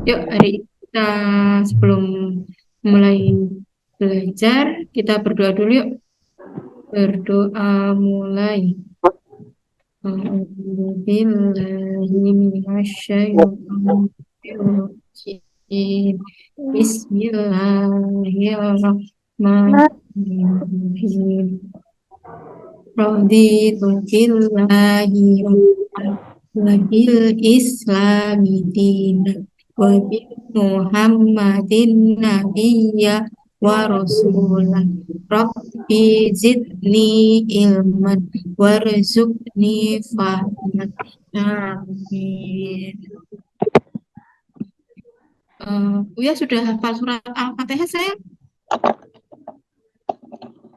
Yuk, hari ini kita sebelum mulai belajar, kita berdoa dulu yuk. Berdoa mulai. A'udzubillahi minasyaitonirrajim. Bismillahirrahmanirrahim. Raditu billahi rabban wa bil islami dinan wa bi Muhammadin nabiyya wa rasulan. Rabbi zidni ilman warzuqni fahman. Amin. Buya sudah hafal surat Al-Fatihah saya?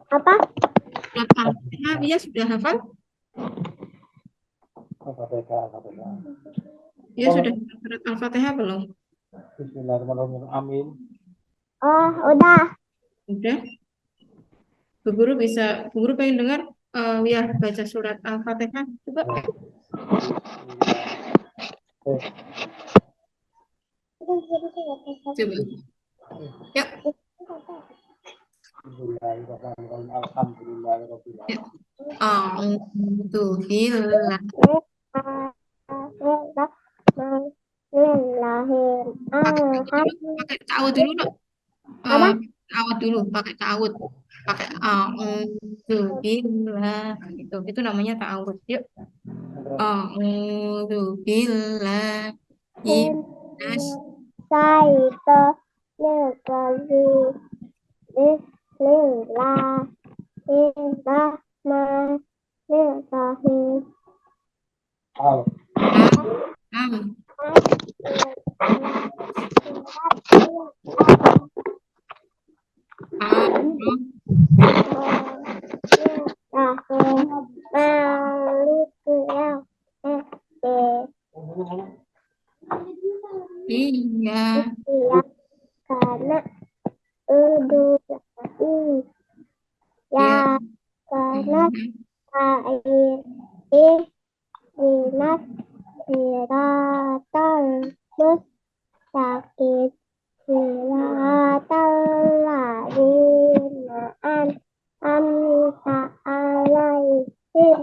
Apa? Surat Al-Fatihah Buya sudah hafal? Buya sudah hafal surat Al-Fatihah belum? Bismillahirrahmanirrahim. Amin. Oh, udah. Udah. Bu Guru Bu Guru pengen dengar Buya baca surat Al-Fatihah. Coba. Coba. Ya. Bismillahirrahmanirrahim. Alhamdulillahirabbil Ya. alamin. A'udzu billah. Pakai ta'awud dulu, Dok. Apa? Ta'awud dulu, pakai ta'awud. Pakai a'udzu billah. Itu namanya ta'awud. Yuk. A'udzu billahi minas Saito Nekazi Bismillahirrahmanirrahim. Al. am am iya. Karena udah Ya. ya karena air dinas siratal mustaqim siratal ladzina an'amta alaihim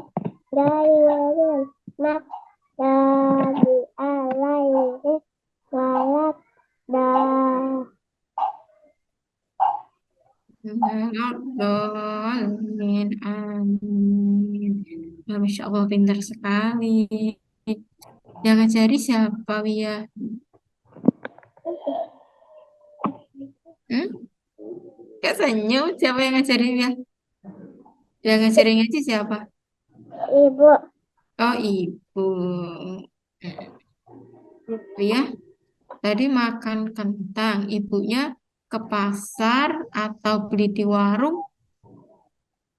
ghairil maghdubi alaihim waladdallin. Amin. Amin. Ya, Masya Allah, pintar sekali. Yang ngajari siapa, Wia? Hmm? Kak senyum, siapa yang ngajarin Wia? Yang ngajarin ngaji siapa? Ibu Oh, ibu. Wia, tadi makan kentang. Ibunya ke pasar atau beli di warung?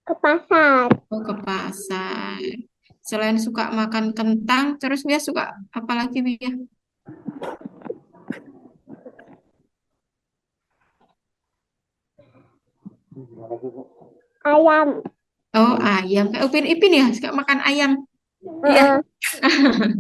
ke pasar. Oh, ke pasar. Selain suka makan kentang, terus Wia suka apa lagi, Wia? Ayam. Oh, ayam. Kayak Upin Ipin ya, suka makan ayam. Iya. Heeh.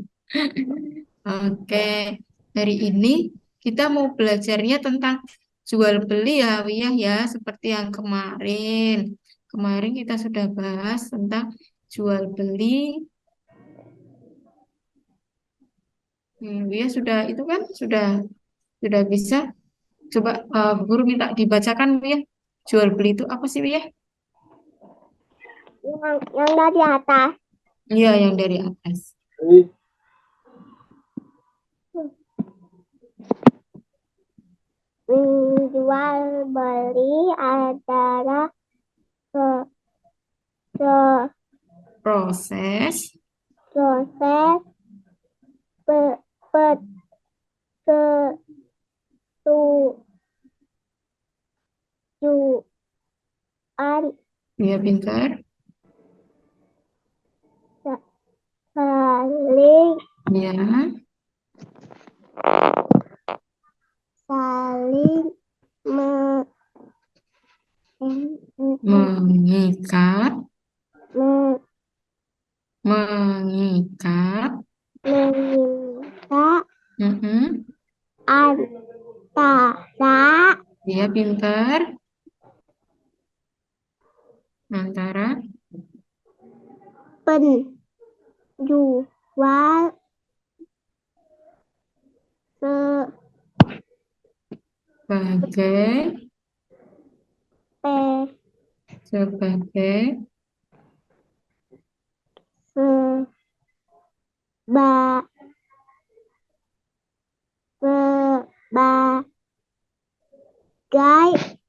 Oke, hari ini kita mau belajarnya tentang jual beli ya, Wiyah ya, seperti yang kemarin. Kemarin kita sudah bahas tentang jual beli. Wiyah sudah itu kan sudah bisa. Coba guru minta dibacakan Wiyah. Jual beli itu apa sih Wiyah? Yang dari atas. Iya, yang dari atas. Jual beli adalah pro- pro- Proses proses pe- persetujuan ya pintar. saling Ya, saling me- mengikat, me- mengikat. meminta Mm-mm. antara Ya, pintar. Antara penjual sebagai sepe sebagai seba sebagai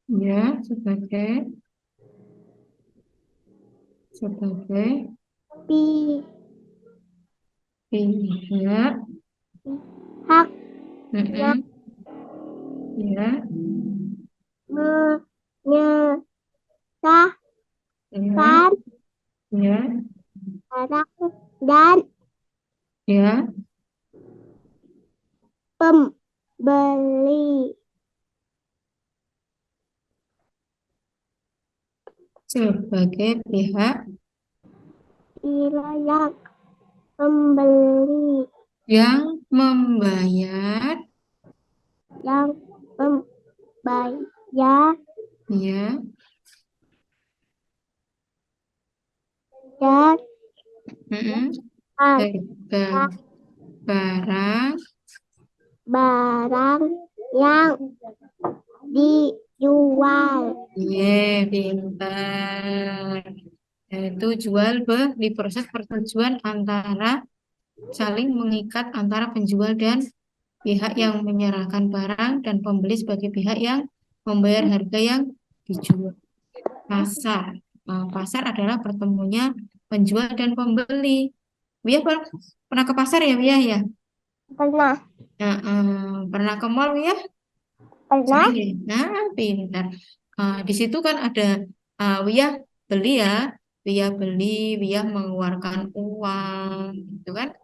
ya sebagai pihak pihak yang mm-mm, ya menyerahkan ya ya barang dan ya pembeli sebagai pihak yang pembeli yang membayar yang membayar ya dan mm-mm, harga barang barang yang dijual. pintar. Itu jual beli proses persetujuan antara saling mengikat antara penjual dan pihak yang menyerahkan barang dan pembeli sebagai pihak yang membayar harga yang dijual. Pasar. Pasar adalah pertemunya penjual dan pembeli. Wia pernah ke pasar ya, Wia ya? Pernah, Pernah ke mall ya? pernah, Sering ya? Nah, pintar. Di situ kan ada Wia beli ya, Wia beli, Wia mengeluarkan uang, gitu kan?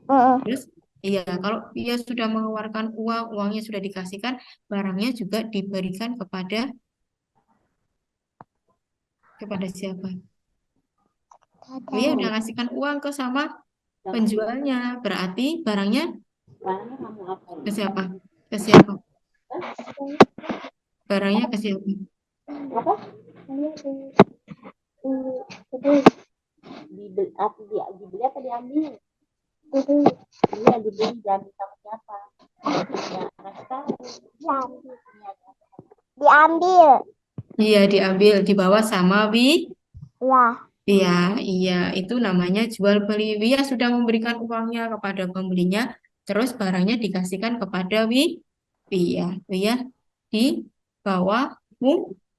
uh, Terus, iya, kalau Wia sudah mengeluarkan uang, uangnya sudah dikasihkan, barangnya juga diberikan kepada siapa? Wia udah ngasihkan uang ke sama penjualnya, berarti barangnya ke siapa? Ke siapa? Barangnya ke siapa? dibeli apa diambil? Iya, dibeli diambil sama siapa? Diambil. Iya, diambil, dibawa sama Ya, Iya, iya, itu namanya jual beli. Wia sudah memberikan uangnya kepada pembelinya, terus barangnya dikasihkan kepada Wia. Wia dibawa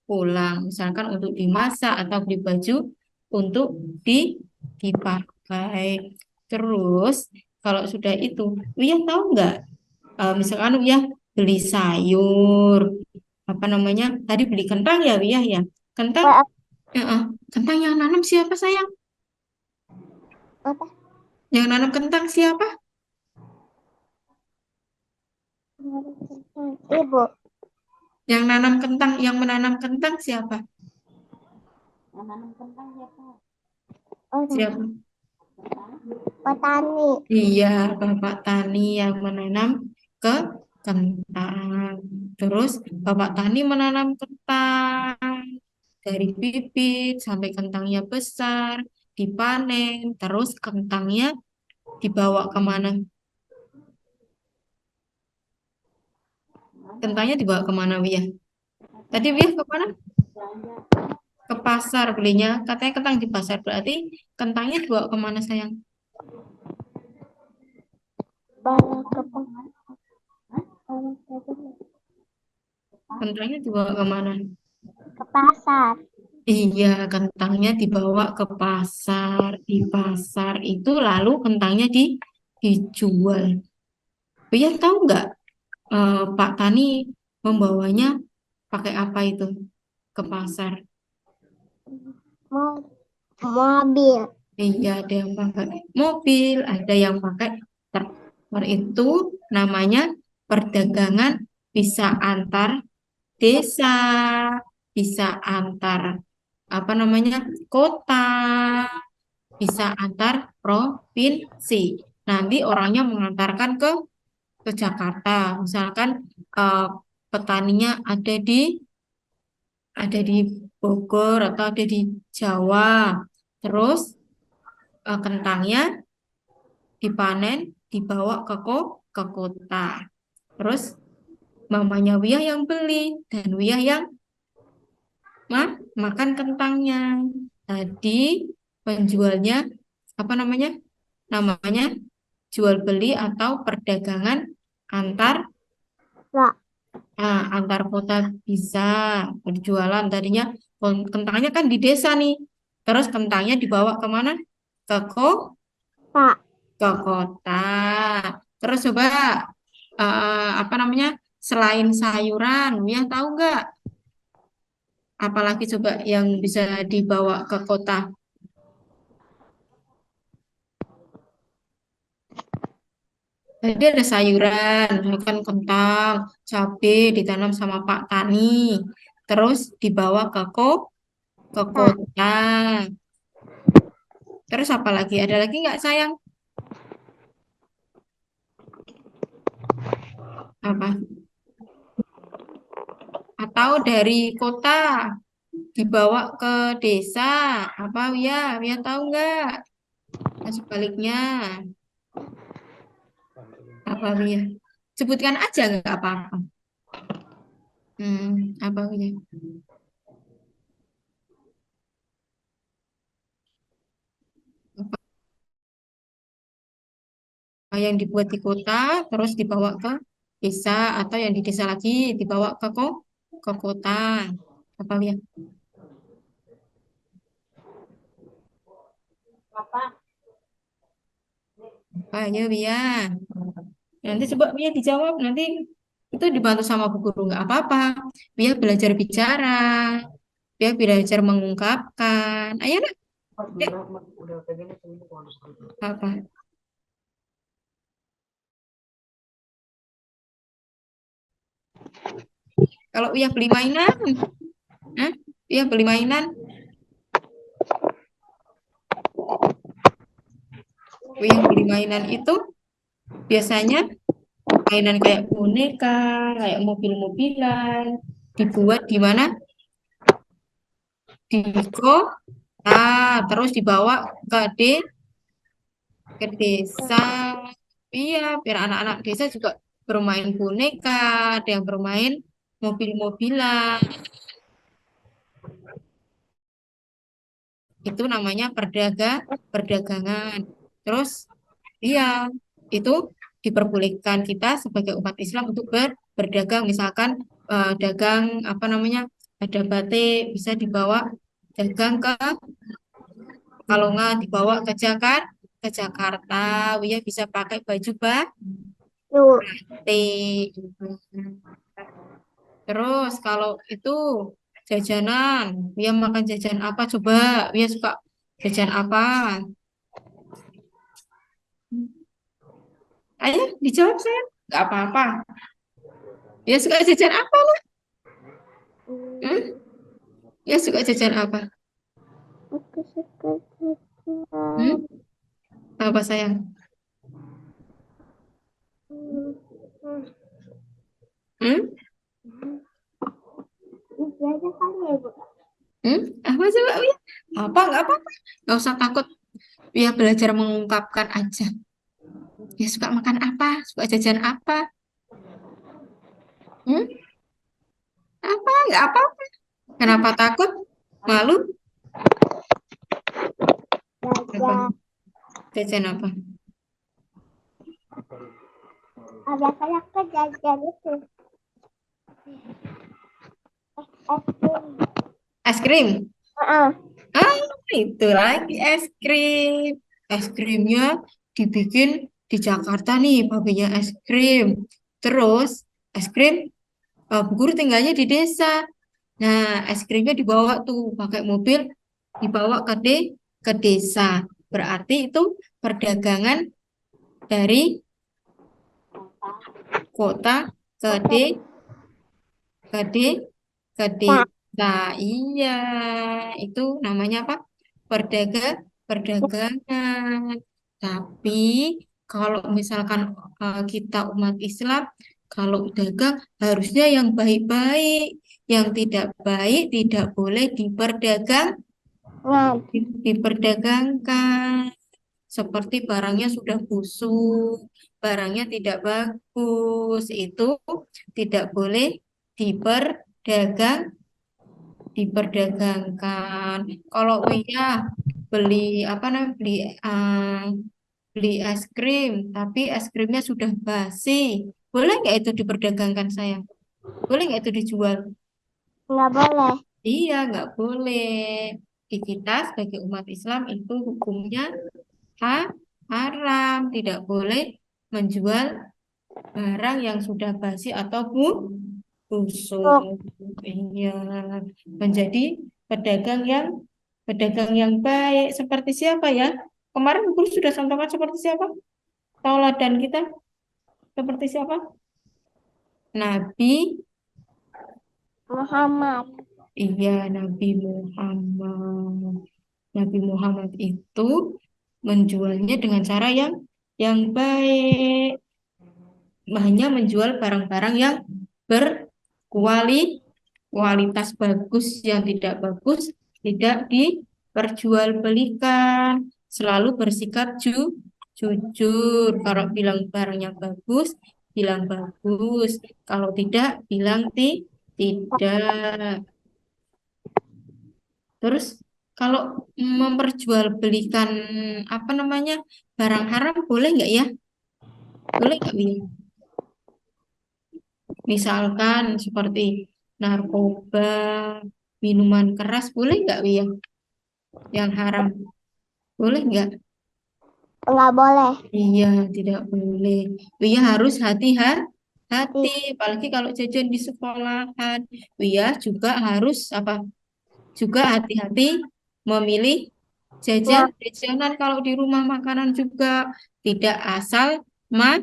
pulang, misalkan untuk dimasak atau beli baju untuk dipakai. Terus kalau sudah itu, Wia tahu nggak? Misalkan Wia beli sayur, apa namanya? Tadi beli kentang ya, Wia ya. Kentang, apa? kentang yang nanam siapa sayang? Yang nanam kentang siapa? Ibu. Yang nanam kentang, yang menanam kentang siapa? Oh, Siapa? petani. Iya, Bapak Tani yang menanam ke kentang. Terus Bapak Tani menanam kentang dari bibit sampai kentangnya besar, dipanen, terus kentangnya dibawa kemana? Kentangnya dibawa kemana, Wiyah? Tadi Wiyah kemana? Ke pasar belinya. Katanya kentang di pasar. Berarti kentangnya dibawa kemana, sayang? Bawa ke Kentangnya dibawa kemana? pasar. Iya, kentangnya dibawa ke pasar. Di pasar itu lalu kentangnya dijual. Wiyah tahu nggak Pak Tani membawanya pakai apa itu ke pasar? Mobil. Iya, ada yang pakai mobil, ada yang pakai traktor. Itu namanya perdagangan bisa antar desa, bisa antar apa namanya kota, bisa antar provinsi. Nanti orangnya mengantarkan ke ke Jakarta. Misalkan eh, petaninya ada di Bogor atau ada di Jawa. Terus kentangnya dipanen, dibawa ke kota. Terus mamanya Wiyah yang beli dan Wiyah yang makan kentangnya. Tadi penjualnya apa namanya? Namanya jual beli atau perdagangan antar Pak. antar kota bisa berjualan. Tadinya kentangnya kan di desa nih. Terus kentangnya dibawa kemana? Ke Pak. ke kota. Terus coba apa namanya? Selain sayuran, ya tahu nggak? Apalagi coba yang bisa dibawa ke kota. Jadi ada sayuran, misalkan kentang, cabai ditanam sama Pak Tani, terus dibawa ke Pak. kota. Terus apa lagi? Ada lagi nggak sayang? Apa? Atau dari kota dibawa ke desa? Apa ya? Ya tahu nggak? Nah, sebaliknya apa ya? Sebutkan aja nggak apa-apa. Apa ya? Yang dibuat di kota terus dibawa ke desa atau yang di desa lagi dibawa ke kota. Apa ya? Apa? Apa ya, Bia? Nanti coba Bia dijawab. Nanti itu dibantu sama bu guru nggak apa-apa. Bia belajar bicara. Bia belajar mengungkapkan. Ayo nak, Dek. Apa? Kalau Bia beli mainan, Hah? Bia beli mainan. Bia beli mainan itu biasanya mainan kayak boneka, kayak mobil-mobilan, dibuat di mana? Di kota, terus dibawa ke desa. Iya, biar anak-anak desa juga bermain boneka, ada yang bermain mobil-mobilan. Itu namanya perdagangan. Terus, iya, itu diperbolehkan kita sebagai umat Islam untuk berdagang. Misalkan dagang apa namanya? Ada batik bisa dibawa dagang kalau nggak dibawa ke Jakarta, ya bisa pakai baju Tuh. batik. Terus kalau itu jajanan, dia makan jajan apa coba? Dia suka jajan apa? Ayo dijawab saya. Nggak apa-apa. Dia suka jajan apa lah? Hmm? Dia suka jajan apa? Aku suka Hmm? jajan. Apa sayang? Hmm. Hmm? Ini aja kali ya, Bu. Hmm? Apa coba? Ya? Apa? Nggak apa-apa. Nggak usah takut. Dia belajar mengungkapkan aja. Dia suka makan apa? Suka jajan apa? Hmm? Apa? Nggak apa-apa. Kenapa takut? Malu? Apa? Jajan. Jajan apa? Biasanya aku jajan itu. Es krim. Es krim? Heeh. Ah, itu lagi es krim. Es krimnya dibikin di Jakarta nih, pabriknya es krim. Terus es krim, Bu Guru tinggalnya di desa. Nah, es krimnya dibawa tuh pakai mobil, dibawa ke desa. Berarti itu perdagangan dari kota ke ke de- ke Nah, desa. Iya, itu namanya apa? Perdagangan. Tapi kalau misalkan kita umat Islam, kalau dagang harusnya yang baik-baik, yang tidak baik tidak boleh Nah, diperdagangkan. Seperti barangnya sudah busuk, barangnya tidak bagus, itu tidak boleh diperdagang, diperdagangkan. Kalau Wia beli apa namanya beli es krim, tapi es krimnya sudah basi, boleh nggak itu diperdagangkan sayang? Boleh nggak itu dijual? nggak boleh. Iya, nggak boleh. Di kita sebagai umat Islam itu hukumnya ha- haram, tidak boleh menjual barang yang sudah basi atau busuk. Tuh, Iya, menjadi pedagang yang baik seperti siapa ya? Kemarin guru sudah sampaikan seperti siapa? Tauladan kita seperti siapa? Nabi, Muhammad. iya Nabi Muhammad. Nabi Muhammad itu menjualnya dengan cara yang baik, hanya menjual barang-barang yang berkualitas bagus, yang tidak bagus tidak diperjualbelikan. Selalu bersikap jujur. Kalau bilang barangnya bagus, bilang bagus. Kalau tidak, bilang tidak. Terus kalau memperjualbelikan apa namanya barang haram boleh nggak ya? Boleh nggak, Wi? Misalkan seperti narkoba, minuman keras, boleh nggak, Wi, yang haram? Boleh nggak? Nggak boleh. Iya, tidak boleh. Wia harus hati-hati, Ih, apalagi kalau jajan di sekolahan. Wia juga harus apa? Juga hati-hati memilih nggak. jajanan kalau di rumah makanan juga tidak asal ma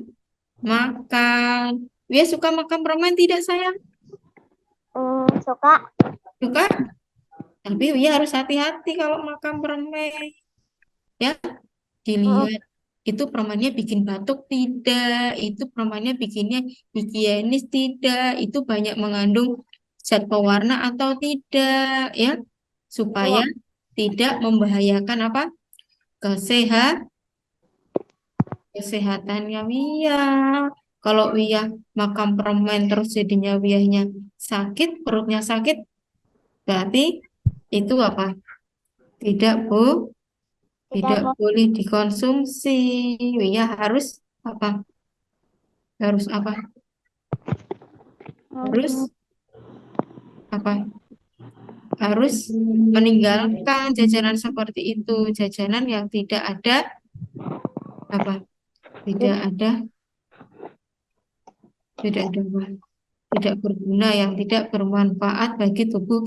makan. Wia suka makan permen tidak sayang? Suka. Suka, tapi Wia harus hati-hati kalau makan permen. Ya, Mm, dilihat itu permennya bikin batuk tidak, itu permennya bikinnya higienis tidak, itu banyak mengandung zat pewarna atau tidak, ya, supaya iya. tidak membahayakan apa kesehatannya Wia. Kalau Wia makan permen terus jadinya Wianya sakit, perutnya sakit, berarti itu apa? Tidak, Bu. Tidak Tidak boleh. boleh dikonsumsi. Wia harus apa? Harus apa? Mm, Harus apa? Harus meninggalkan jajanan seperti itu, jajanan yang tidak ada apa? Tidak ada, tidak ada apa? Tidak berguna, yang tidak bermanfaat bagi tubuh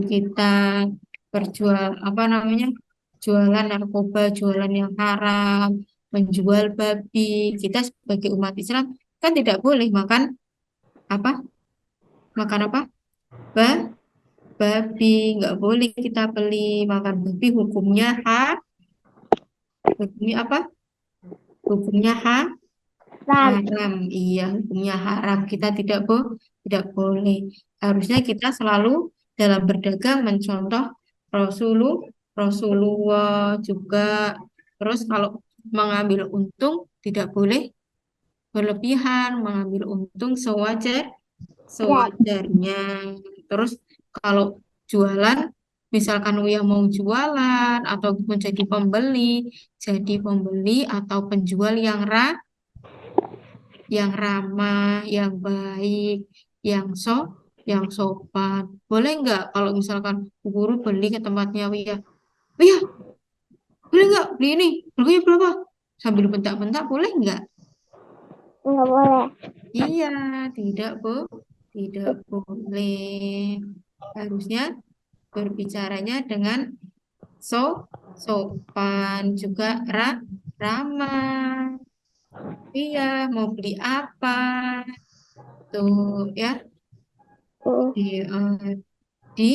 kita. Berjual apa namanya? Jualan narkoba, jualan yang haram, menjual babi. Kita sebagai umat Islam kan tidak boleh makan apa? Makan apa? Ba- Babi, nggak boleh kita beli makan babi, hukumnya apa? Hukumnya Ram. haram. Iya, hukumnya haram. Kita tidak boleh. Harusnya kita selalu dalam berdagang mencontoh Rasulullah juga. Terus kalau mengambil untung tidak boleh berlebihan, mengambil untung Ya. sewajarnya. Terus kalau jualan, misalkan Uya mau jualan atau menjadi pembeli, jadi pembeli atau penjual yang ramah, yang baik, yang sopan. Boleh nggak kalau misalkan guru beli ke tempatnya Uya, Uya, boleh nggak beli ini? Harganya berapa? Sambil bentak-bentak, boleh nggak? Nggak boleh. Iya, tidak boleh. Harusnya berbicaranya dengan so sopan juga ramah. Iya, mau beli apa? Tuh ya, Mm, di, eh, di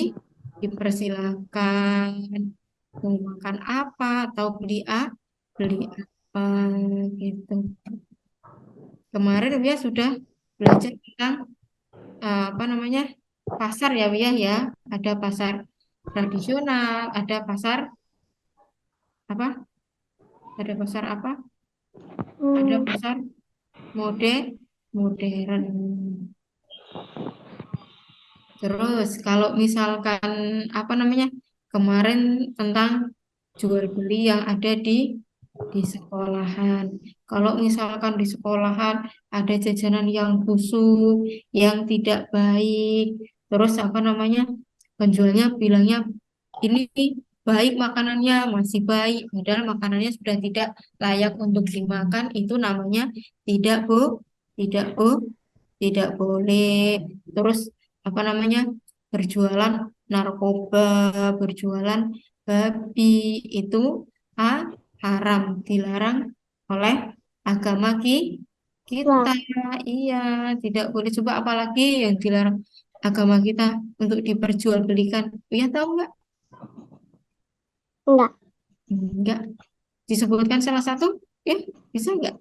dipersilakan mau makan apa atau beli beli apa. Gitu. Kemarin Wia sudah belajar tentang apa namanya pasar ya Wia ya. Ada pasar tradisional, ada pasar apa? Ada pasar apa? Ada Hmm, pasar modern. Terus kalau misalkan apa namanya kemarin tentang jual beli yang ada di sekolahan. Kalau misalkan di sekolahan ada jajanan yang busuk, yang tidak baik, terus apa namanya penjualnya bilangnya ini baik makanannya masih baik, padahal makanannya sudah tidak layak untuk dimakan, itu namanya tidak bu, tidak bu, tidak boleh. Terus apa namanya berjualan narkoba, berjualan babi itu ah, haram, dilarang oleh agama kita. ya, Iya, tidak boleh. Coba apalagi yang dilarang agama kita untuk diperjualbelikan. Iya tahu nggak? enggak. Enggak. Disebutkan salah satu? Ya, bisa nggak?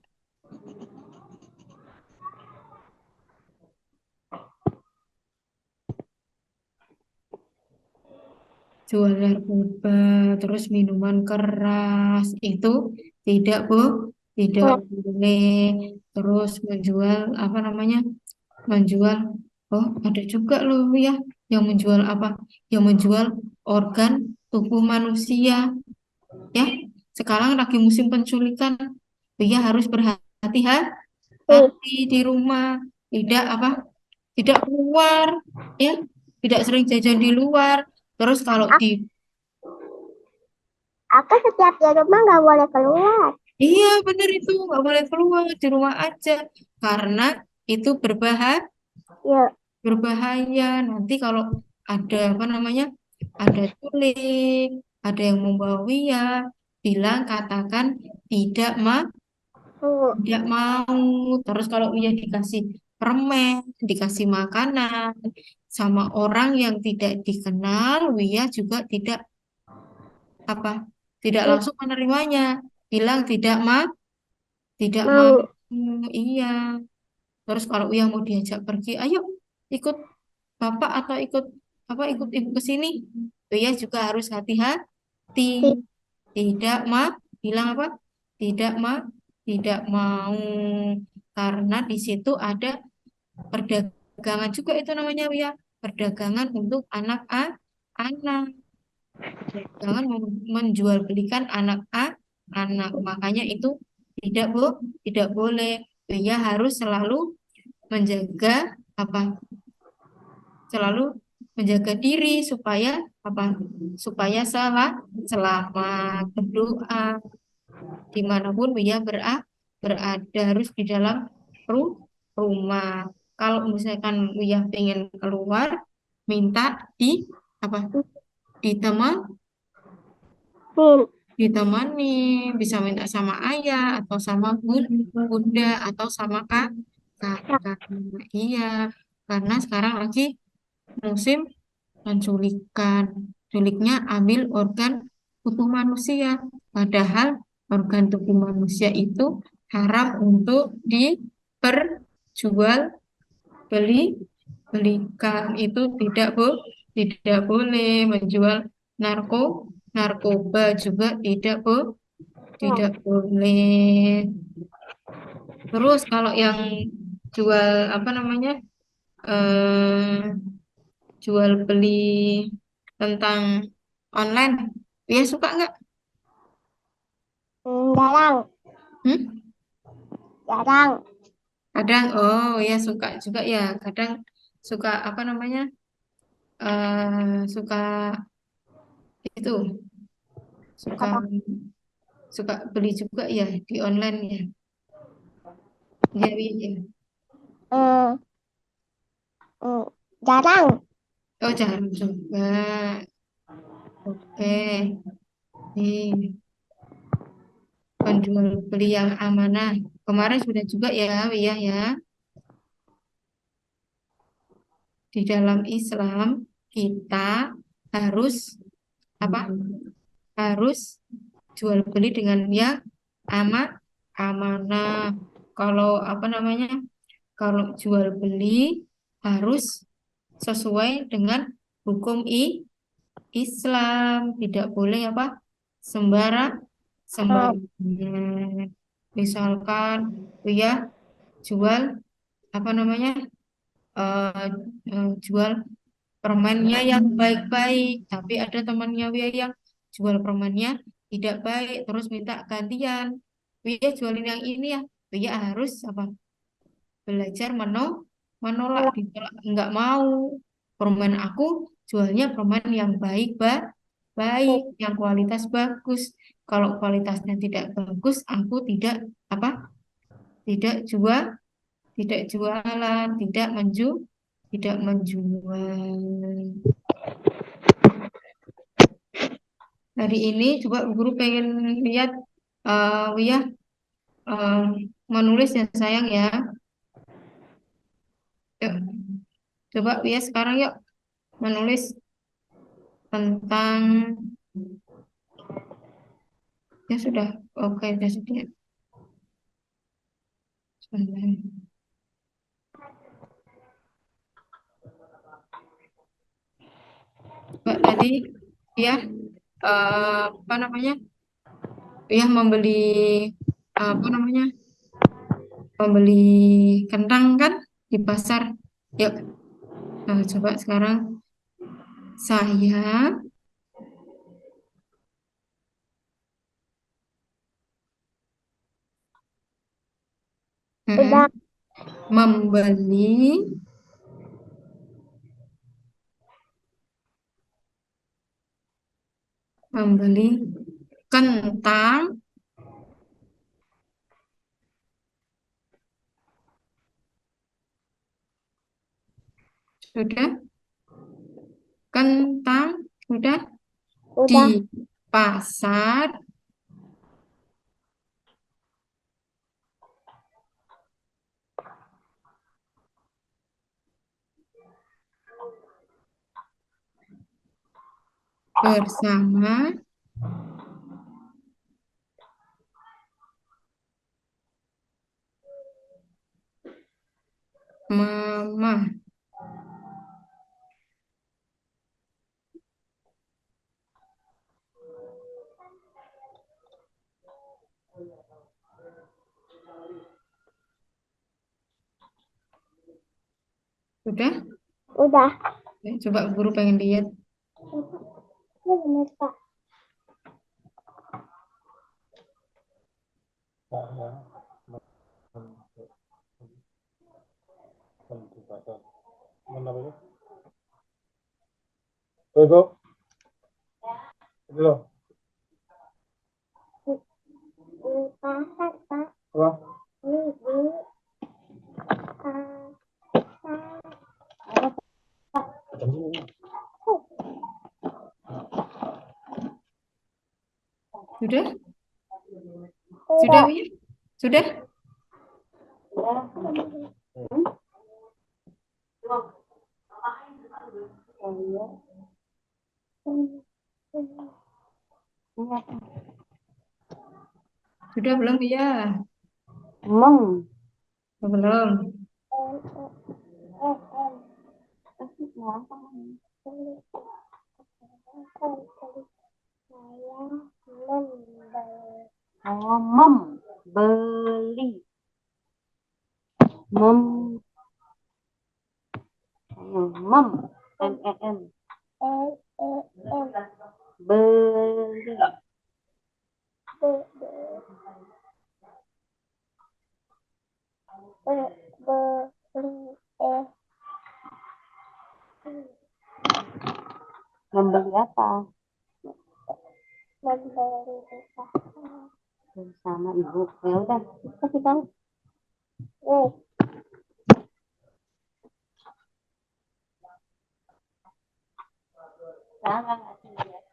Jual narkoba, terus minuman keras itu tidak bu, tidak Enggak. boleh. Terus menjual apa namanya? Menjual, oh ada juga loh ya, yang menjual apa? Yang menjual organ tubuh manusia, ya. Sekarang lagi musim penculikan, ya harus Hmm, berhati-hati di rumah, tidak apa? Tidak keluar, ya. Tidak sering jajan di luar. Terus kalau Aku, di aku setiap di rumah nggak boleh keluar. iya, bener itu nggak boleh keluar di rumah aja karena itu Yuk, berbahaya. Nanti kalau ada apa namanya, ada culik, ada yang membawa ya, bilang katakan tidak tunggu. tidak mau. Terus kalau Uya dikasih permen, dikasih makanan sama orang yang tidak dikenal, Uya juga apa, tidak Hmm, langsung menerimanya. Bilang tidak mau. mau. Iya. Terus kalau Uya mau diajak pergi, ayo ikut bapak atau ikut ibu ke sini. Uya juga harus hati-hati. Tidak bilang apa? Tidak tidak mau karena di situ ada perdagangan juga itu namanya Uya. Perdagangan untuk anak. Jangan menjualbelikan anak. Makanya itu tidak boleh. Uya harus selalu menjaga apa? Selalu menjaga diri supaya apa? Supaya selamat berdoa dimanapun Wia berada harus di dalam rumah. Kalau misalkan Wia pengen keluar, minta di apa? Diteman, Hmm, ditemani, bisa minta sama ayah atau sama bunda atau sama kakak. Iya, karena sekarang lagi musim penculikan. Culiknya ambil organ tubuh manusia. Padahal organ tubuh manusia itu haram untuk diperjual belikan. Itu tidak boleh menjual narkoba juga ya. tidak boleh. Terus kalau yang jual apa namanya eh, jual beli tentang online, dia suka nggak? Jarang, Hmm? jarang. Kadang, oh ya suka juga ya. Kadang suka apa namanya? Suka itu, suka Apa? suka beli juga ya di online ya. Ya, ya, ya. Hmm, hmm, jarang. Oh jangan coba. Oke, nih penjual beli yang amanah. Kemarin sudah juga ya, ya ya. Di dalam Islam kita harus apa? Harus jual beli dengan yang aman amanah. Kalau apa namanya? Kalau jual beli harus sesuai dengan hukum Islam, tidak boleh apa sembarangan. Misalkan ya jual apa namanya eh, jual permennya yang baik-baik, tapi ada temannya Wia yang jual permennya tidak baik, terus minta gantian. Wia jualin yang ini ya, Wia harus apa belajar menolak, ditolak, nggak mau. Permen aku jualnya permen yang baik, yang kualitas bagus. Kalau kualitasnya tidak bagus, aku apa tidak jual, tidak jualan, tidak menjual. Hari ini coba guru pengen lihat Wiyah eh, menulis ya sayang ya. Yuk, coba Wiyah sekarang yuk menulis tentang ya sudah oke ya sudah. Coba tadi ya apa namanya? Ya membeli apa namanya? Membeli kentang kan di pasar. Yuk, coba sekarang saya Udah. membeli membeli kentang sudah kentang sudah di Udah. pasar bersama mama. Sudah? Udah. Coba guru pengen lihat. Ya benar, Pak. Saya di pasar. Mana itu? Itu loh. Di pasar, Pak. Apa? Di Sudah? Sudah, udah. Wi? Sudah? Sudah belum ya? Meng. Belum. Saya membeli. Mem. Mem. M-E-M. Beli. Membeli apa? Bersama ibu. Ya udah, kasih tahu. Jangan kasih lihat.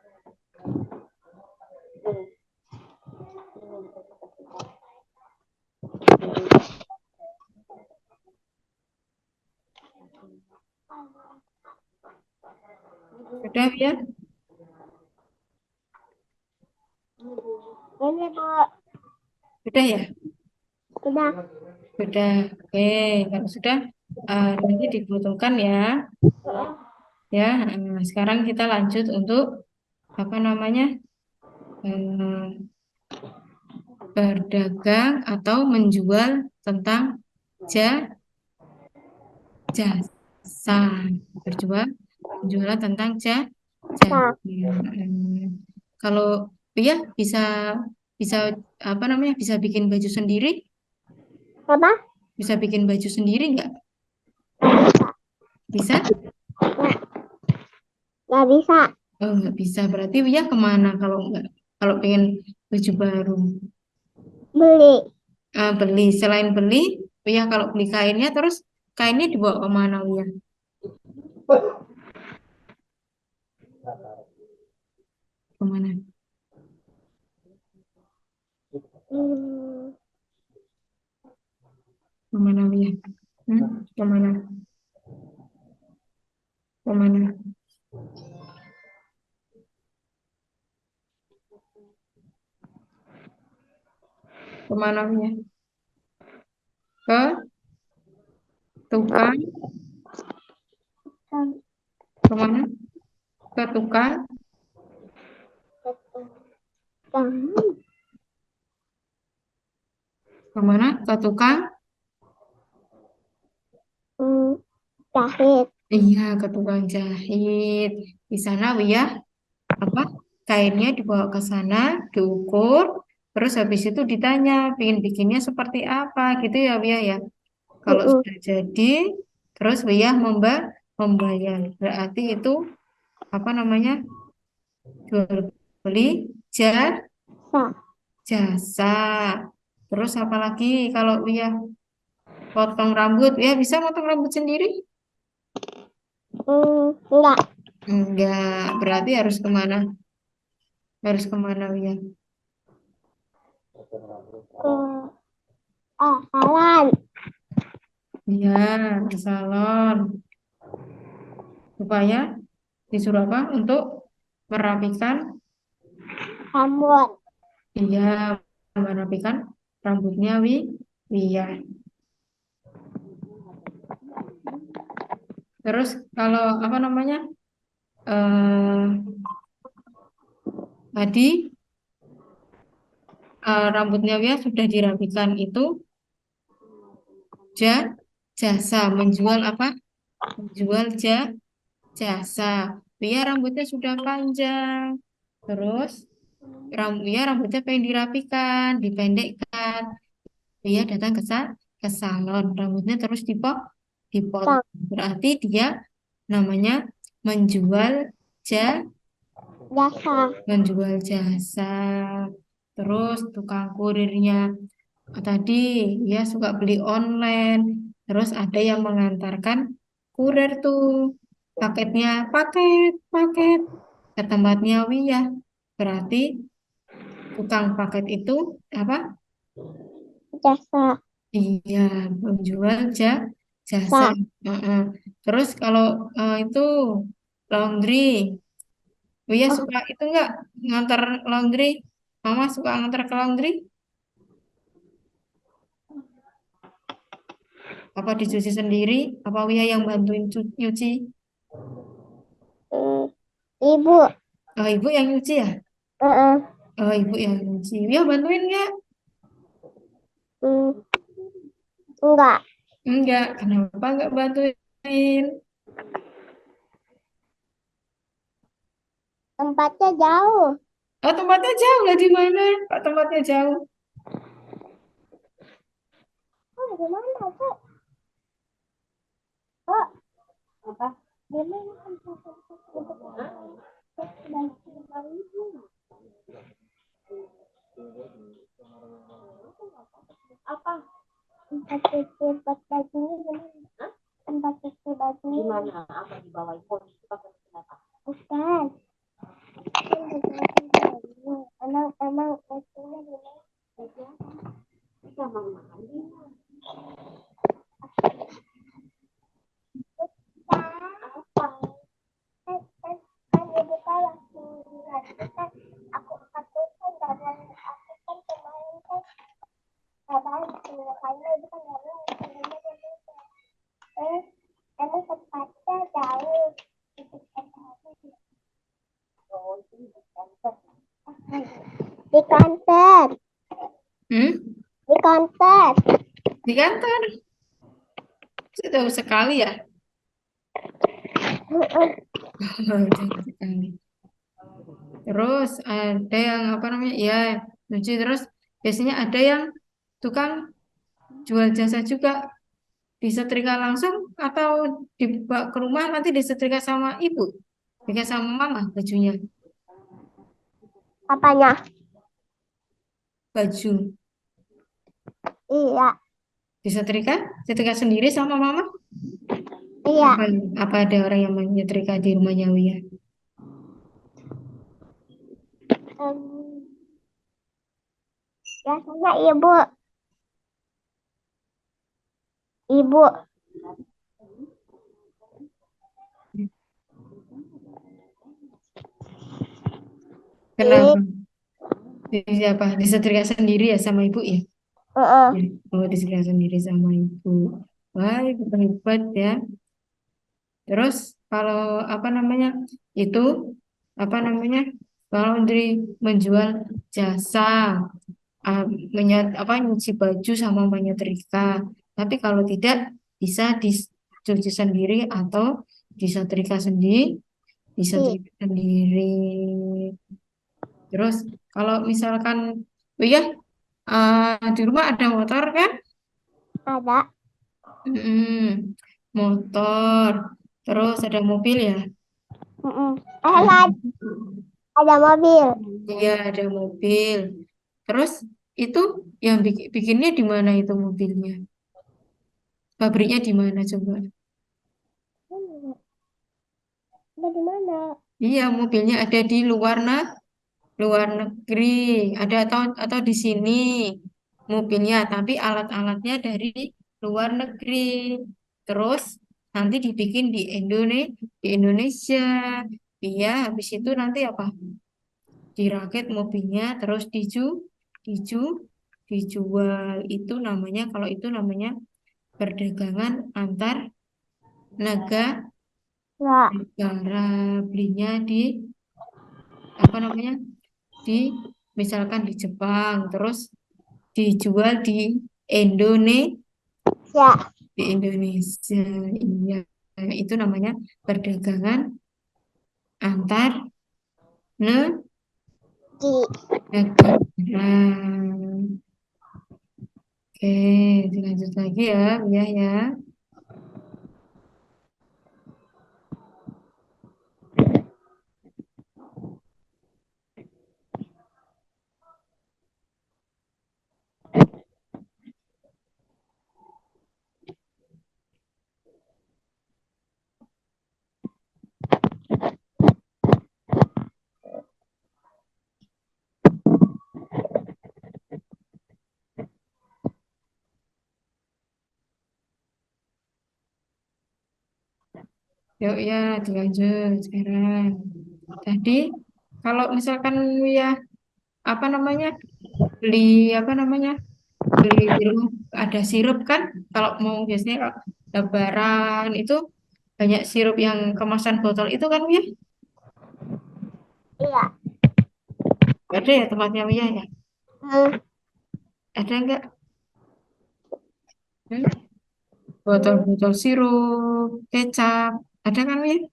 Sudah ya? Ini, Bu. Sudah ya? Sudah. Sudah. Oke, kalau sudah nanti dibutuhkan ya. Ya, sekarang kita lanjut untuk apa namanya? eh, Berdagang atau menjual tentang jasa. Berjual menjual tentang jasa. Nah, Kalau ya bisa bisa apa namanya? Bisa bikin baju sendiri, apa? bisa bikin baju sendiri nggak? Bisa? Nggak bisa. Oh, nggak bisa. Berarti ya kemana kalau nggak kalau pengen baju baru? Beli. Beli. Selain beli, ya kalau beli kainnya terus kainnya dibawa kemana ya? Kemana? Hmm, Kemana ya? Kemana? Kemana? Kemana ya? Ke tukang? kan- Kemana? Ke tukang? kan, Kemana? Ke tukang? hmm, jahit. Iya, ke tukang jahit. Di sana ya apa? Kainnya dibawa ke sana, diukur, terus habis itu ditanya, pengen bikinnya seperti apa gitu ya, Wia ya. Kalau Mm-mm. sudah jadi, terus Wia membayar. Berarti itu apa namanya? Jual beli ja- Sa. jasa. Terus apa lagi kalau Wia potong rambut, Wia bisa potong rambut sendiri? Enggak. Enggak, berarti harus kemana? Harus kemana Wia? Ke salon. Iya, ke salon. Supaya disuruh apa? Untuk merapikan, Rambut. iya, merapikan rambutnya Wia. Terus kalau apa namanya? eh Tadi rambutnya Wia sudah dirapikan itu ja, jasa menjual apa? Menjual jasa. Wia rambutnya sudah panjang. Terus Wia rambutnya pengen dirapikan, dipendekkan. Dia datang ke salon, rambutnya terus dipotong. Tang. Berarti dia namanya menjual ja, Jasa. menjual jasa. Terus tukang kurirnya tadi dia suka beli online. Terus ada yang mengantarkan kurir tuh paketnya paket ke tempatnya Wiyah. Berarti tukang paket itu apa? Jasa. Iya, menjual jasa. Sa. Heeh. Terus kalau itu laundry, Wia Oh, suka itu enggak ngantar laundry? Mama suka ngantar ke laundry? Apa dicuci sendiri? Apa Wia yang bantuin nyuci? hmm, ibu. Oh, ibu yang nyuci ya? Heeh. Oh, ibu yang nyuci. Wia bantuin nggak? Hmm, enggak. Enggak. Kenapa enggak bantuin? Tempatnya jauh. Oh, tempatnya jauh lah di mana? Pak tempatnya jauh. Oh, gimana sih? Oh, apa? Gimana apa? Tempat cuci buat bajunya gimana? Hah? Tempat cuci baju gimana? Apa di bawah itu pakai kenapa? Bukan. Emang bajunya gimana? Kita mau makan apa? Kan ibu kan waktu kan aku kan dan aku kan kemarin kan kabar Emang tempatnya jauh. Di kantor. Hmm? Di kantor. Di kantor. Jauh sekali ya. Jauh sekali. Terus ada yang apa namanya? Ya, lucu. Terus biasanya ada yang tukang jual jasa juga, disetrika langsung atau dibawa ke rumah nanti disetrika sama ibu, disetrika sama mama bajunya, Apanya? baju Iya. disetrika, setrika sendiri sama mama. Iya. Apa ada orang yang menyetrika di rumahnya Wia? Em, biasanya ibu. Ibu. Kenapa? Siapa? Disetrika sendiri ya sama ibu ya? Heeh. Ya. Oh, disetrika sendiri sama ibu. Wah, itu hebat ya. Terus kalau apa namanya itu apa namanya kalau dari menjual jasa, ah, apa nyuci baju sama menyetrika. Tapi kalau tidak bisa dicuci sendiri atau disetrika sendiri, Di. disetrika sendiri. Terus kalau misalkan, oh iya, di rumah ada motor kan? Ada. Mm, motor. Terus ada mobil ya? Mm-mm. Ada. Ada mobil. Iya, ada mobil. Terus itu yang bikinnya di mana itu mobilnya? Pabriknya di mana coba? Ada di mana? Iya, mobilnya ada di luar negeri. Ada atau di sini mobilnya, tapi alat-alatnya dari luar negeri. Terus nanti dibikin di Indonesia. Iya, habis itu nanti apa? Dirakit mobilnya, terus diju, dijual. Itu namanya, kalau itu namanya perdagangan antar Enggak. negara. Belinya di apa namanya? Di misalkan di Jepang, terus dijual Indonesia, Ya. di Indonesia. Iya, itu namanya perdagangan antar Di. negara. Oke, dilanjut lagi ya, ya. Yuk ya, dilanjut sekarang. Tadi kalau misalkan ya apa namanya beli apa namanya beli di rumah ada sirup kan? Kalau mau biasanya kalau Lebaran itu banyak sirup yang kemasan botol itu kan ya? Iya. Ada ya tempatnya Wia ya? Hmm. Ada nggak? Hmm? Hmm. Botol-botol sirup, kecap, ada kan Wia?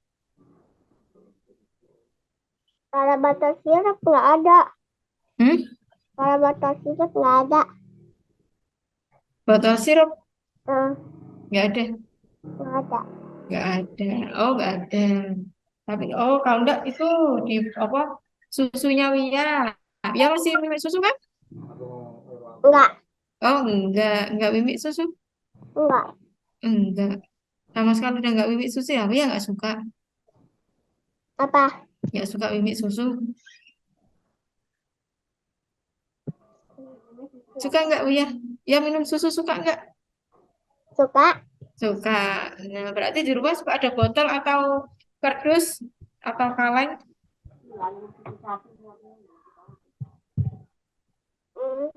Kalau botol sirup nggak ada. Hmm? Kalau botol sirup nggak ada. Botol sirup Hmm. nggak ada, Nggak ada. nggak ada. Oh nggak ada. Tapi kalau enggak itu di apa susunya Wia. Ya masih minum susu kan? Nggak. Oh enggak mimik susu. Nggak. Enggak. Sama sekali udah enggak mimik susu ya. Wia enggak suka. Apa? Enggak suka mimik susu. Suka enggak Wia? Ya minum susu suka enggak? Suka. Suka. Nah, berarti di rumah suka ada botol atau kardus atau kaleng. Hmm.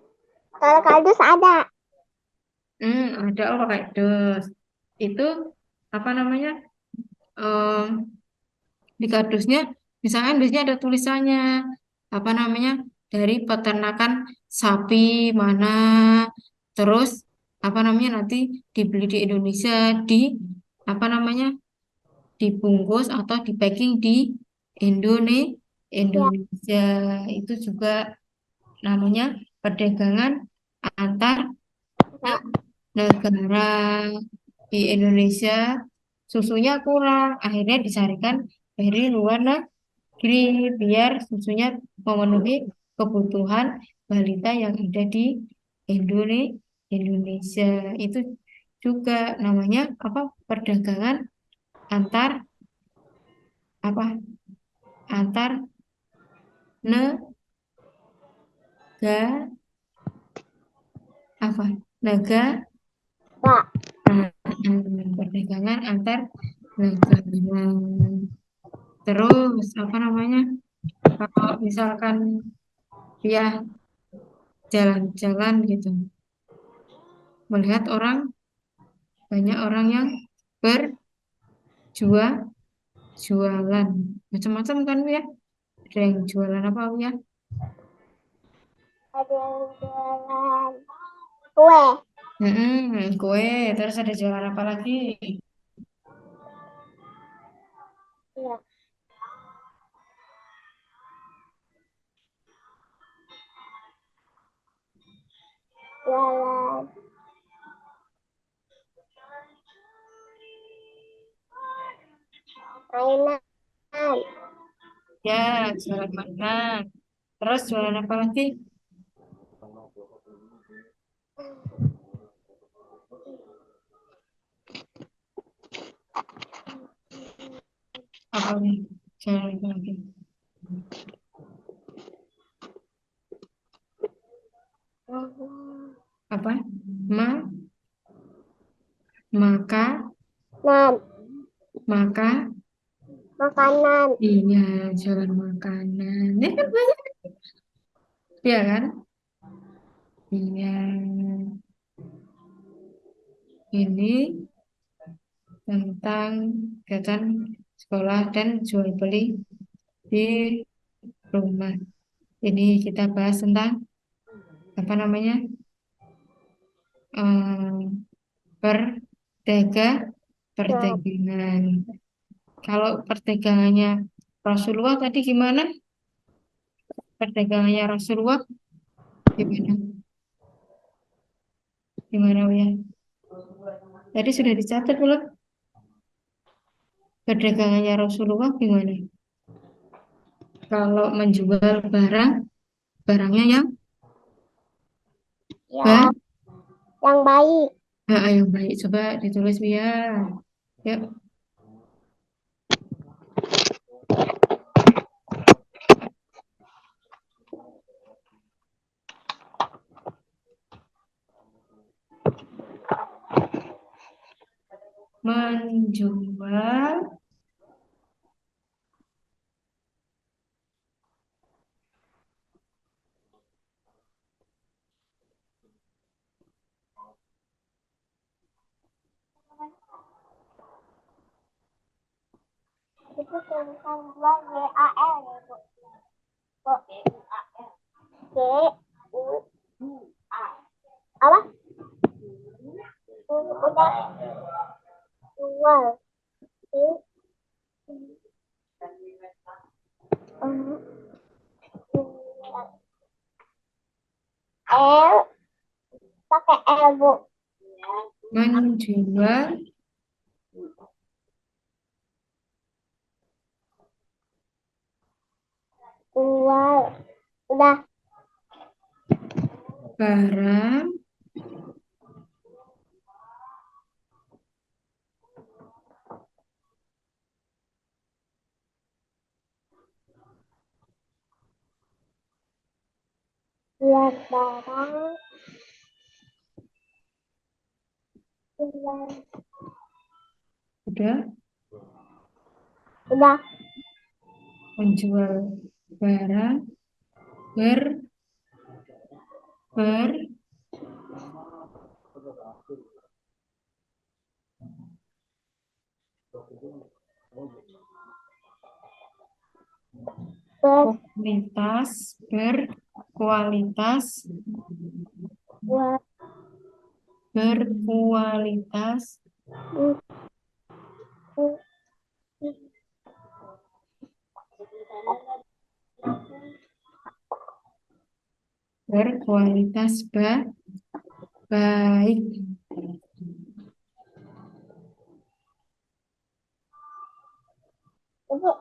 Kalau kardus ada. Ada pakai dos. Itu apa namanya? em, di kardusnya, misalkan biasanya ada tulisannya apa namanya dari peternakan sapi mana, terus apa namanya nanti dibeli di Indonesia di apa namanya dibungkus atau di packing di Indonesia. Ya, Indonesia itu juga namanya perdagangan antar Kak. negara. Di Indonesia susunya kurang, akhirnya dicarikan dari luar negeri biar susunya memenuhi kebutuhan balita yang ada di Indonesia. Itu juga namanya apa perdagangan antar apa antar negara apa negara. Kak. Perdagangan antar negara. Terus apa namanya? Kalau misalkan ya jalan-jalan gitu, melihat banyak orang yang berjualan, macam-macam kan ya. Ada yang jualan apa ya? Ada yang jualan kue. Kue. Terus ada jualan apa lagi? Ya, jualan mainan. Ya, jualan makan. Terus jualan apa lagi? Apa nih? Jualan apa lagi? Apa? Ma, maka, Nan, maka, makanan. iya, jualan makanan. Ini kan banyak, ya kan? Iya, ini tentang kegiatan sekolah dan jual beli di rumah. Ini kita bahas tentang apa namanya? em, Ya, perdagangan. Kalau perdagangannya Rasulullah tadi gimana? Perdagangannya Rasulullah gimana? Gimana ya? Tadi sudah dicatat belum? Perdagangannya Rasulullah gimana? Kalau menjual barangnya yang ya, yang baik. yang baik. Coba ditulis biar. Yuk, menjual Itu tulisan dua GAL ya, Bu. Bu. GUA. Apa? Udah jual. L pakai L, Bu. menjual Jual. Udah. barang Jual barang. Jual. udah Udah. menjual barang ber ber Komunitas berkualitas berkualitas berkualitas baik. Ibu,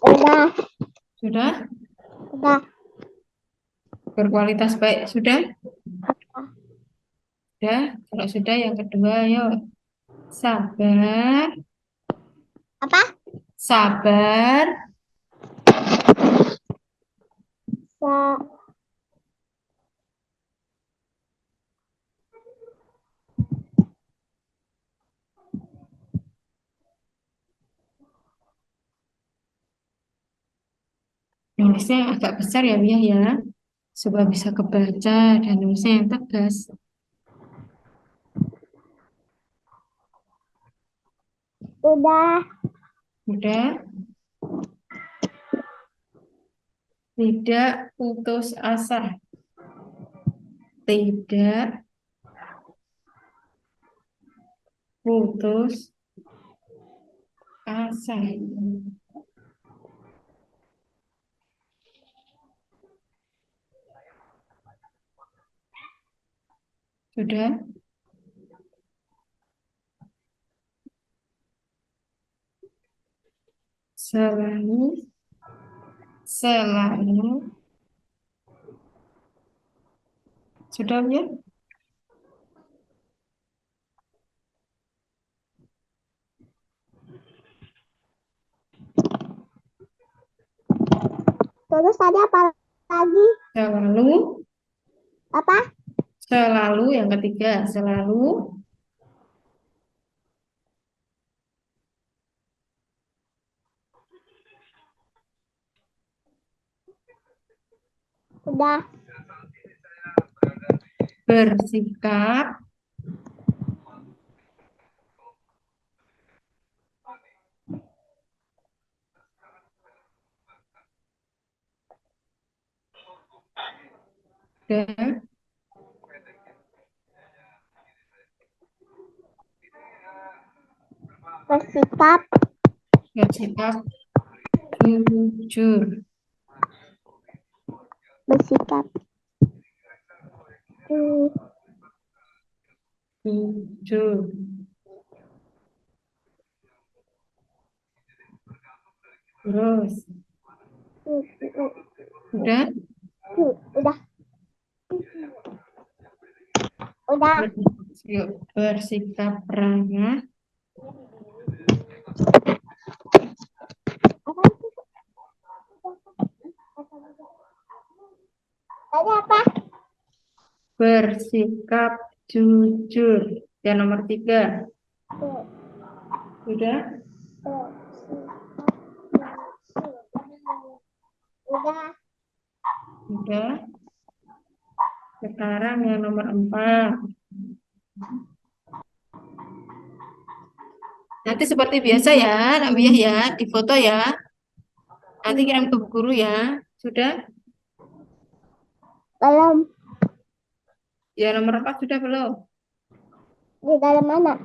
udah, Sudah? udah. Berkualitas baik. Sudah? Sudah. Kalau sudah, yang kedua, ayo. Sabar. Apa? Sabar. Sa Nulisnya yang agak besar ya, Wiyah ya. Supaya bisa kebaca dan nulisnya yang tegas. udah. Sudah? Tidak putus asa. Tidak putus asa. Sudah? Selalu, selalu. Sudah ya? Terus tadi apa lagi? Selalu, Apa? selalu yang ketiga, selalu. Udah. Bersikap dan Bersikap bersikap jujur. bersikap Jujur. Terus, udah? udah. Udah. Yuk, bersikap ramah. Apa itu? Tadi apa? Bersikap jujur. Yang nomor 3. Sudah? Udah. Sudah. Sekarang yang nomor 4. Nanti seperti biasa ya, Nabiah ya, di foto ya. Nanti kirim ke guru ya. Sudah? Belum. Ya nomor 4 sudah belum? Di dalam mana?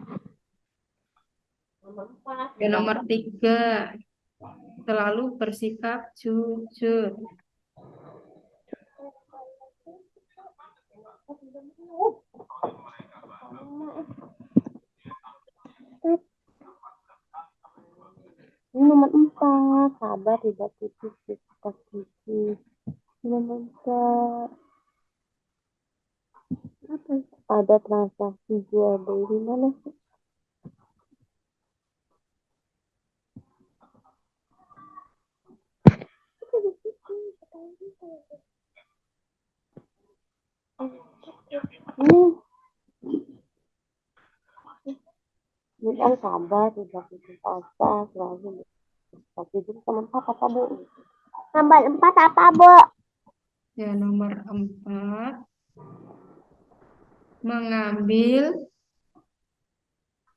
Ya nomor 3. Selalu bersikap jujur. Ini nomor 4, sabar tidak tipis tidak tipis. Nomor 4, apa? Ada transaksi jual beli mana sih? Ini sabar tidak tipis asa selalu. Tapi itu nomor 4 apa Bu? Nomor 4 apa Bu? Ya, nomor 4. Mengambil.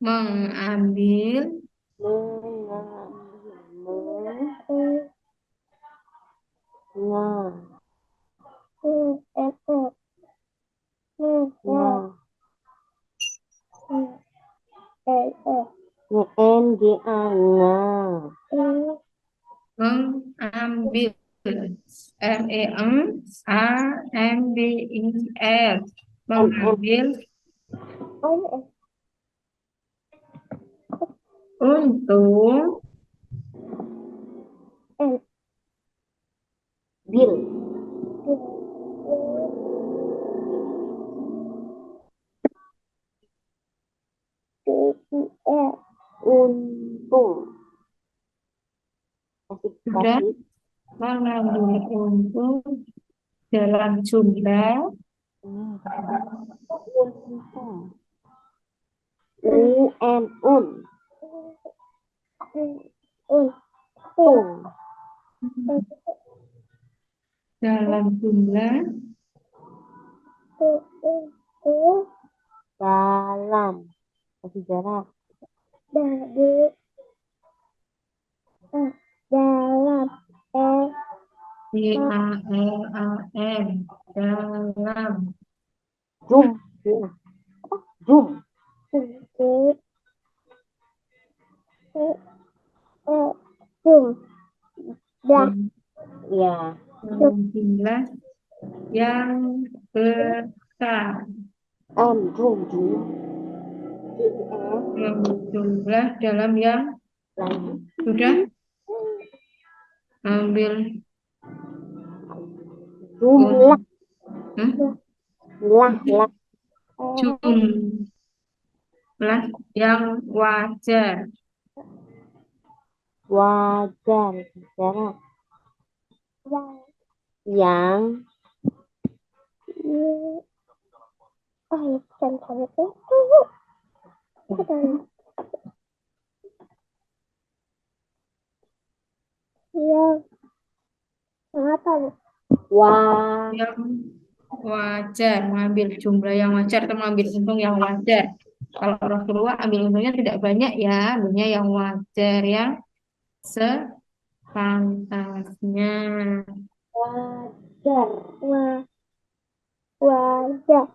Mengambil. Mengambil. MENGAMBIL. Mengambil untung. Bil. Untung. Sudah. Mengambil untung dalam jumlah dalam jumlah dalam kasih jarak dalam DALAM dalam zoom zoom zoom ya dalam jumlah yang besar. zoom zoom Yang jumlah dalam yang sudah ambil jumlah lah lah jumlah yang wajar. wajar jarak yang Yang wajar, mengambil jumlah yang wajar atau mengambil untung yang wajar. Kalau Rasulullah ambil untungnya tidak banyak ya, ambilnya yang wajar, yang sepantasnya. wajar wajar WAJAR.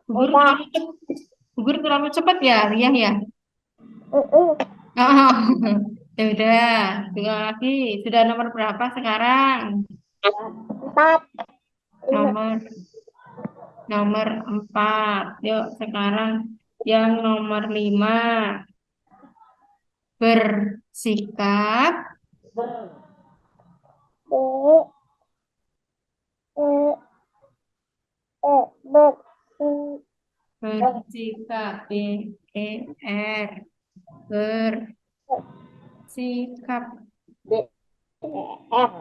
udah Gugur terlalu cepat ya, Riah ya. Oh, ya udah, tinggal lagi. Sudah nomor berapa sekarang? 4 Nomor 4. Yuk sekarang yang nomor 5. Bersikap bersikap BER bersikap bersikap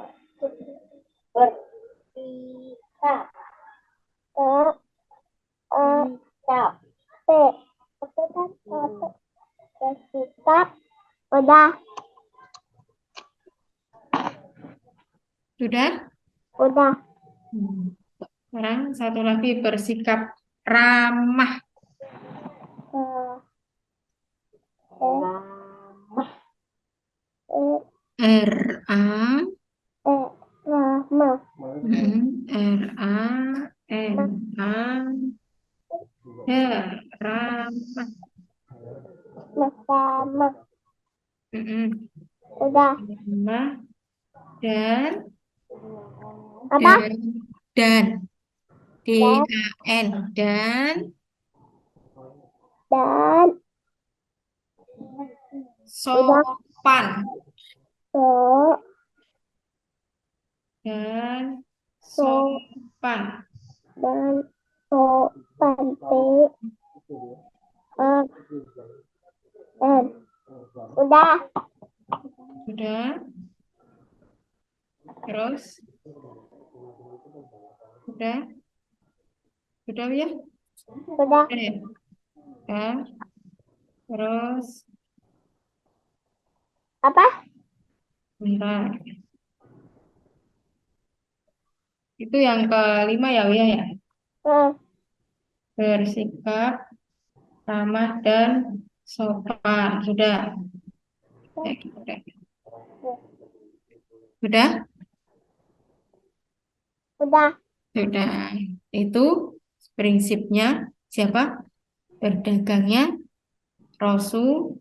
bersikap udah sudah. Sekarang satu lagi, bersikap ramah. RA ramah. Mm-mm. Udah. Nama dan Apa? dan Dan dan dan dan udah. sopan So dan so sopan. dan so pantai. Dan udah. Sudah, terus sudah, sudah ya? Udah. Sudah ya? Ya, terus Apa? bentar. Itu yang kelima ya, Wia ya. Hmm. Bersikap ramah dan sopan. Sudah. Ya, sudah. Sudah? Udah. Sudah. Itu prinsipnya siapa? Berdagangnya Rasul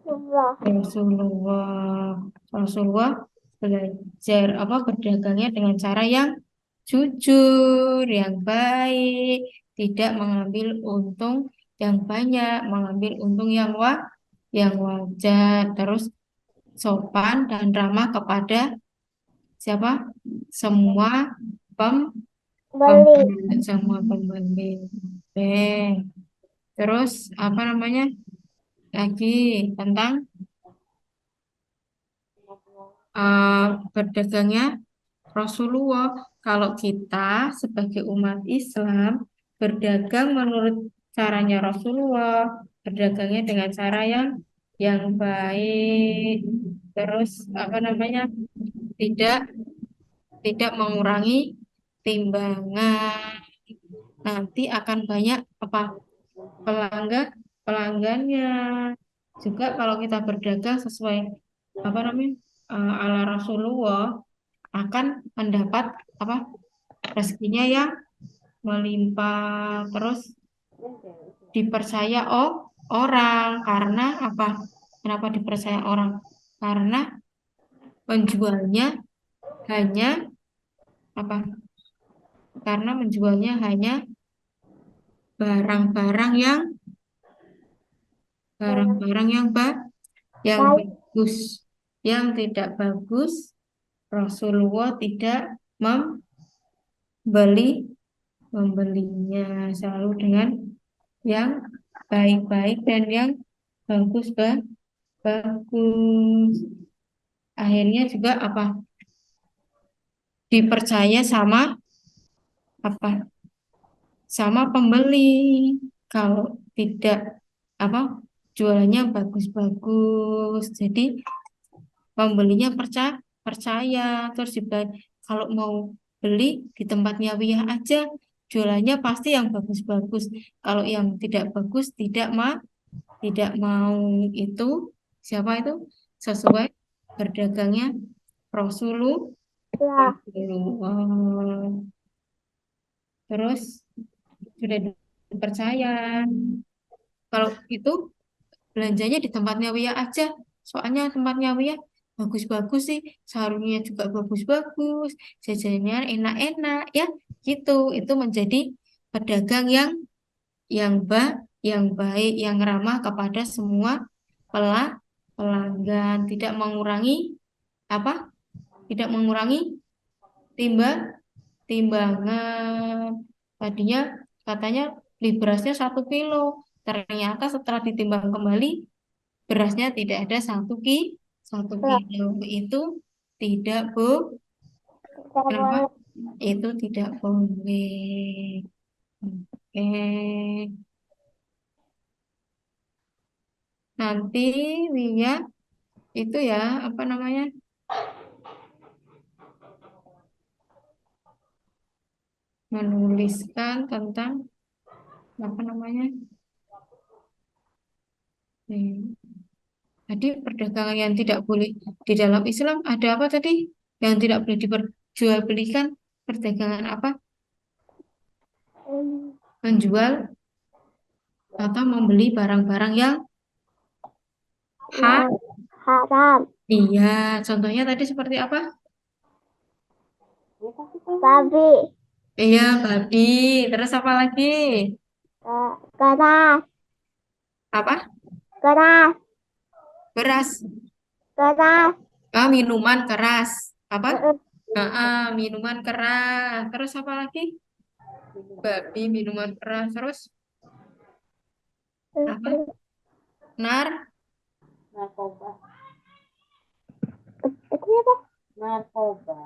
Udah. Rasulullah. Rasulullah belajar apa berdagangnya dengan cara yang jujur, yang baik, tidak mengambil untung yang banyak, mengambil untung yang wajar, terus sopan dan ramah kepada siapa? Semua pem Beli. semua pembeli. Oke. Terus apa namanya? Lagi tentang berdagangnya Rasulullah. Kalau kita sebagai umat Islam berdagang menurut caranya Rasulullah, berdagangnya dengan cara yang baik, terus apa namanya tidak tidak mengurangi timbangan, nanti akan banyak apa pelanggan pelanggannya. Juga kalau kita berdagang sesuai apa namanya ala Rasulullah akan mendapat apa rezekinya yang melimpah, terus dipercaya orang karena apa? Kenapa dipercaya orang? Karena penjualnya hanya apa? Karena menjualnya hanya barang-barang barang-barang yang Baik. bagus. Yang tidak bagus, Rasulullah tidak membeli membelinya selalu dengan yang baik-baik dan yang bagus. Akhirnya juga apa? Dipercaya apa? Sama pembeli. Kalau tidak apa? Jualannya bagus-bagus. Jadi pembelinya percaya terus juga kalau mau beli di tempatnya Wiyah aja jualannya pasti yang bagus-bagus. Kalau yang tidak bagus tidak mau itu siapa itu sesuai berdagangnya Ya. Rasulullah. Terus sudah dipercaya. Kalau itu belanjanya di tempatnya Wia aja. Soalnya tempatnya Wia bagus-bagus sih. Sarungnya juga bagus-bagus. Jajannya enak-enak ya. Gitu. Itu menjadi pedagang yang baik, yang ramah kepada semua pelanggan, tidak mengurangi apa? Tidak mengurangi timbangan. Tadinya katanya beli berasnya 1 kilo. Ternyata setelah ditimbang kembali, berasnya tidak ada 1 kilo. Itu tidak Tidak kenapa? boleh. Itu tidak boleh. Oke. Nanti Wia itu ya, apa namanya? Menuliskan tentang apa namanya? Hmm. Tadi perdagangan yang tidak boleh di dalam Islam ada apa tadi? Yang tidak boleh diperjualbelikan perdagangan apa? Hmm. Menjual atau membeli barang-barang yang ha Yang haram. Iya, contohnya tadi seperti apa? Babi. Iya, babi. Terus apa lagi? Keras. Apa? Keras. Beras. Keras. Ah, minuman keras. Apa? Mm-mm. Minuman keras. Terus apa lagi? Babi, minuman keras. Terus apa? Nar, Itu apa? Narkoba.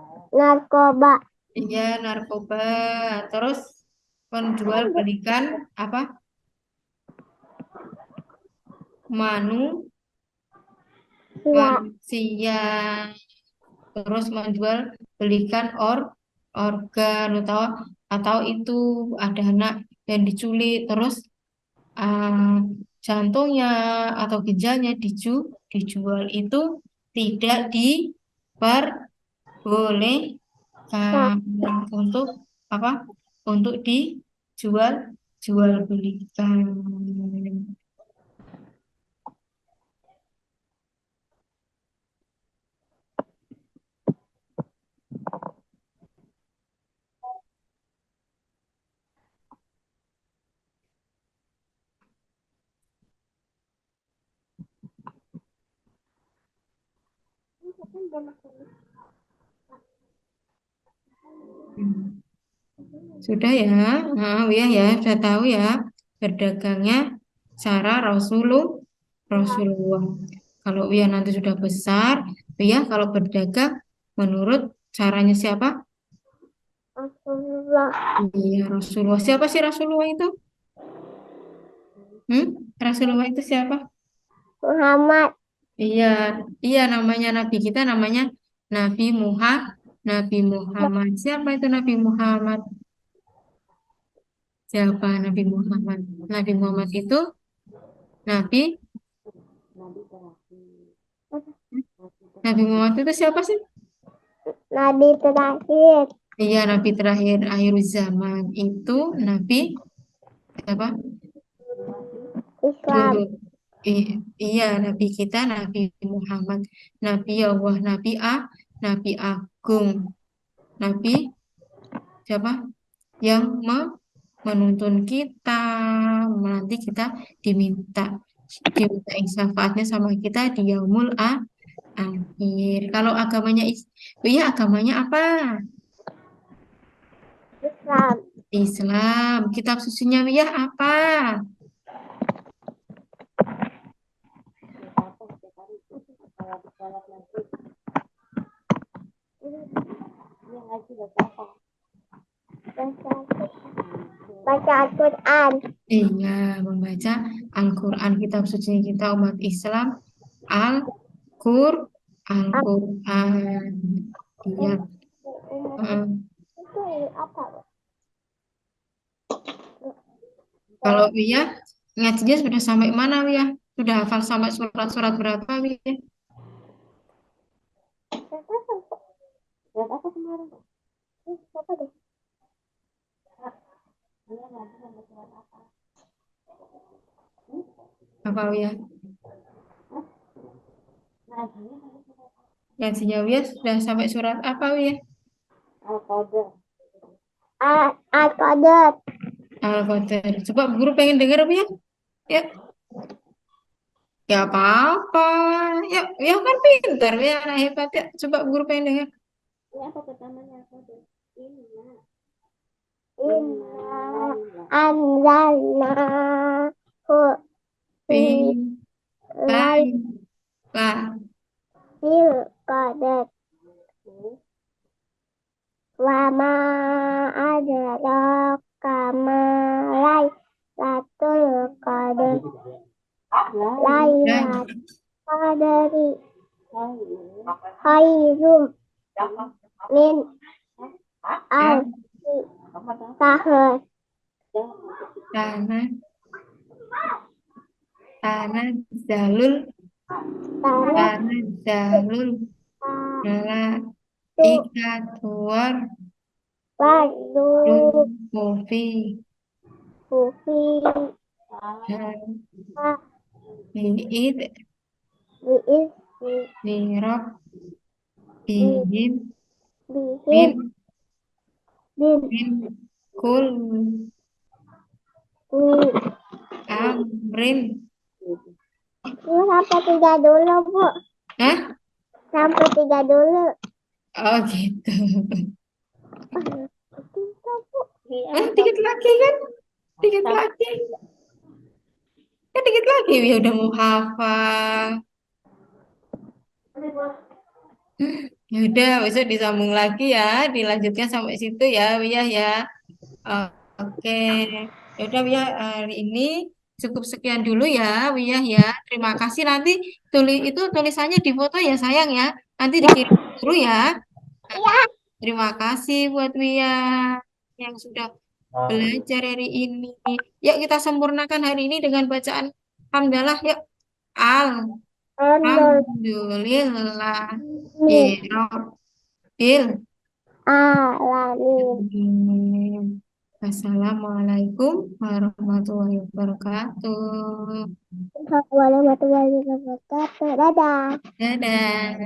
iya, narkoba. Terus penjual belikan apa? Siap. Manusia. Terus menjual belikan organ atau itu ada anak yang diculik terus ah, jantungnya atau ginjalnya dijual itu tidak Nah, diperbolehkan untuk apa? Untuk jual belikan. Hmm. Sudah ya, ya, sudah tahu ya berdagangnya cara Rasulullah. Kalau Wia nanti sudah besar, Wia kalau berdagang menurut caranya siapa? Rasulullah Iya, Rasulullah. Siapa sih Rasulullah itu? Hmm? Rasulullah itu siapa? Muhammad. Iya, iya namanya Nabi kita namanya Nabi Nabi Muhammad. Siapa itu Nabi Muhammad? Siapa Nabi Muhammad? Nabi Muhammad itu Nabi Nabi Muhammad itu siapa sih? Nabi terakhir Iya, Nabi terakhir akhir zaman itu Nabi siapa? Islam. Dulu. Iya, Nabi kita Nabi Muhammad, Nabi Allah, Nabi Agung, Nabi siapa? Yang menuntun kita, nanti kita diminta diminta syafaatnya sama kita di yaumul akhir. Kalau agamanya iya agamanya apa? Islam. Islam. Kitab sucinya Wiyah apa? Baca Al-Quran. Iya, membaca Al-Quran, kitab suci kita umat Islam, Al-Qur, Al-Quran. Iya. Heeh. Itu apa? Kalau Wiyah ngajinya sudah sampai mana Wiyah? Sudah hafal sampai surat-surat berapa Wiyah? Lihat apa kemarin? Apa deh? Apa Wiyah? Ngajinya Wiyah sudah sampai surat apa Wiyah? Al-Qadar. Al-Qadar. Al-Qadar. Coba guru pengen dengar Wiyah. Ya, ya apa-apa. Ya, ya kan pintar ya anak hebat ya. Coba guru pengen dengar. Ini apa pertamanya? Inna anzalnahu fi Pilai lah. lailatul qadar wa ma adraka ma lailatul qadar Dan lailatul qadari khairum min alfi sahr. tanah tanah jalul Tanah tanah jalul itu malaikatuar baru kofi kufi dan biid Birok Bi- bihim Bihim. min Bin. min kul Min. amrin. Ini sampai 3 dulu, Bu. Hah? Sampai 3 dulu. Oh gitu. Kita, Bu. Dikit lagi kan? Dikit lagi. Kan dikit lagi ya udah mau hafal. Ya udah, besok disambung lagi ya, dilanjutkan sampai situ ya, Wiyah ya. Oh, oke, ya udah Wiyah, hari ini cukup sekian dulu ya, Wiyah ya. Terima kasih, nanti tulisannya di foto ya sayang ya. Nanti dikirim guru ya. Terima kasih buat Wiyah yang sudah belajar hari ini. Yuk kita sempurnakan hari ini dengan bacaan hamdalah. Yuk, alhamdulillah. Min. Bil. Alamin. Assalamualaikum warahmatullahi wabarakatuh. Warahmatullahi wabarakatuh. Dadah. Dadah.